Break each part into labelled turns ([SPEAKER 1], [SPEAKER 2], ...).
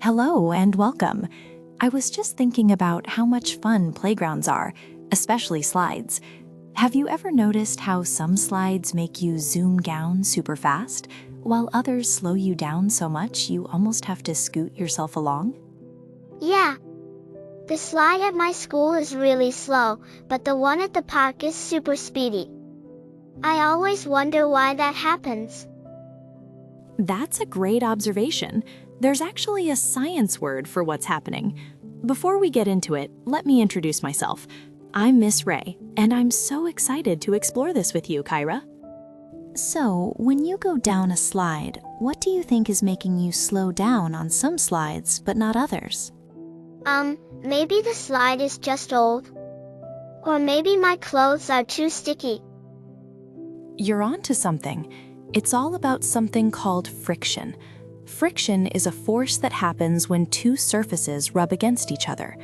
[SPEAKER 1] Hello and welcome. I was just thinking about how much fun playgrounds are, especially slides. Have you ever noticed how some slides make you zoom down super fast, while others slow you down so much you almost have to scoot yourself along?
[SPEAKER 2] Yeah, the slide at my school is really slow, but the one at the park is super speedy. I always wonder why that happens.
[SPEAKER 1] That's a great observation. There's actually a science word for what's happening. Before we get into it, let me introduce myself. I'm Miss Ray, and I'm so excited to explore this with you, Kaira. So, when you go down a slide, what do you think is making you slow down on some slides but not others?
[SPEAKER 2] Maybe the slide is just old. Or maybe my clothes are too sticky.
[SPEAKER 1] You're onto something. It's all about something called friction. Friction is a force that happens when two surfaces rub against each other.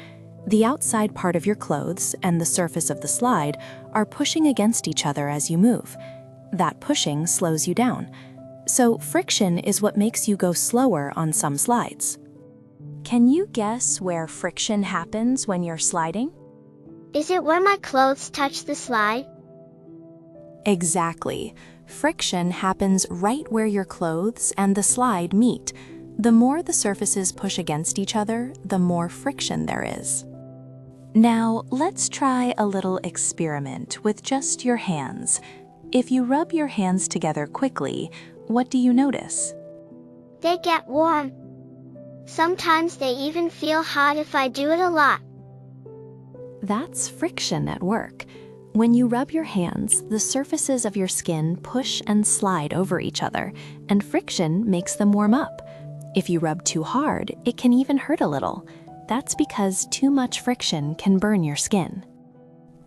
[SPEAKER 1] The outside part of your clothes and the surface of the slide are pushing against each other as you move. That pushing slows you down. So friction is what makes you go slower on some slides. Can you guess where friction happens when you're sliding?
[SPEAKER 2] Is it where my clothes touch the slide?
[SPEAKER 1] Exactly. Friction happens right where your clothes and the slide meet. The more the surfaces push against each other, the more friction there is. Now, let's try a little experiment with just your hands. If you rub your hands together quickly, what do you notice?
[SPEAKER 2] They get warm. Sometimes they even feel hot if I do it a lot.
[SPEAKER 1] That's friction at work. When you rub your hands, the surfaces of your skin push and slide over each other, and friction makes them warm up. If you rub too hard, it can even hurt a little. That's because too much friction can burn your skin.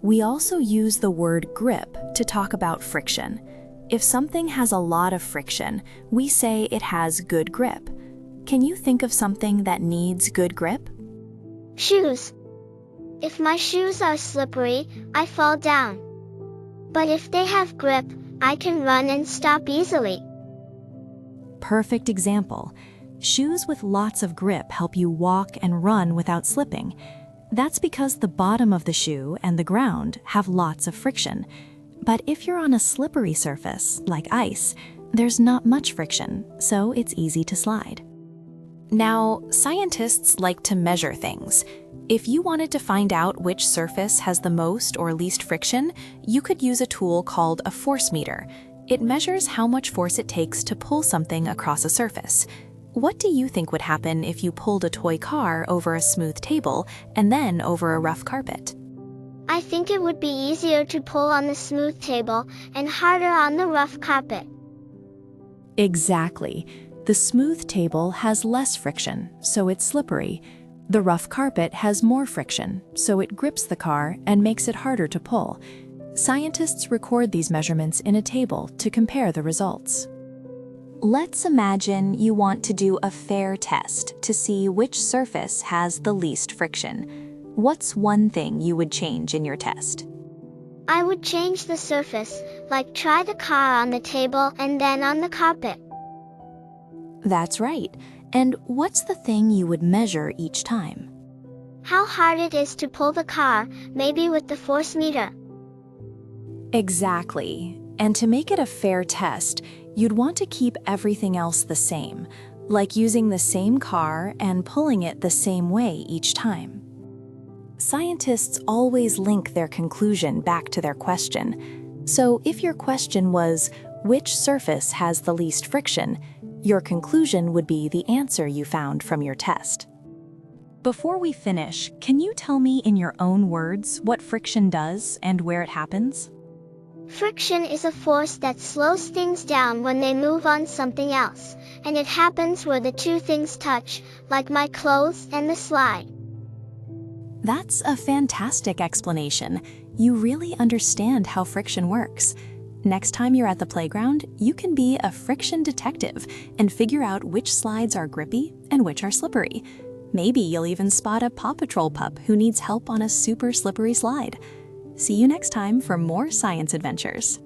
[SPEAKER 1] We also use the word grip to talk about friction. If something has a lot of friction, we say it has good grip. Can you think of something that needs good grip?
[SPEAKER 2] Shoes. If my shoes are slippery, I fall down. But if they have grip, I can run and stop easily.
[SPEAKER 1] Perfect example. Shoes with lots of grip help you walk and run without slipping. That's because the bottom of the shoe and the ground have lots of friction. But if you're on a slippery surface, like ice, there's not much friction, so it's easy to slide. Now, scientists like to measure things. If you wanted to find out which surface has the most or least friction, you could use a tool called a forcemeter. It measures how much force it takes to pull something across a surface. What do you think would happen if you pulled a toy car over a smooth table and then over a rough carpet?
[SPEAKER 2] I think it would be easier to pull on the smooth table and harder on the rough carpet.
[SPEAKER 1] Exactly. The smooth table has less friction, so it's slippery. The rough carpet has more friction, so it grips the car and makes it harder to pull. Scientists record these measurements in a table to compare the results. Let's imagine you want to do a fair test to see which surface has the least friction. What's one thing you would change in your test?
[SPEAKER 2] I would change the surface, like try the car on the table and then on the carpet.
[SPEAKER 1] That's right. And what's the thing you would measure each time?
[SPEAKER 2] How hard it is to pull the car, maybe with the force meter.
[SPEAKER 1] Exactly. And to make it a fair test, you'd want to keep everything else the same, like using the same car and pulling it the same way each time. Scientists always link their conclusion back to their question. So if your question was, which surface has the least friction, your conclusion would be the answer you found from your test. Before we finish, can you tell me in your own words what friction does and where it happens?
[SPEAKER 2] Friction is a force that slows things down when they move on something else, and it happens where the two things touch, like my clothes and the slide.
[SPEAKER 1] That's a fantastic explanation. You really understand how friction works. Next time you're at the playground, you can be a friction detective and figure out which slides are grippy and which are slippery. Maybe you'll even spot a Paw Patrol pup who needs help on a super slippery slide. See you next time for more science adventures.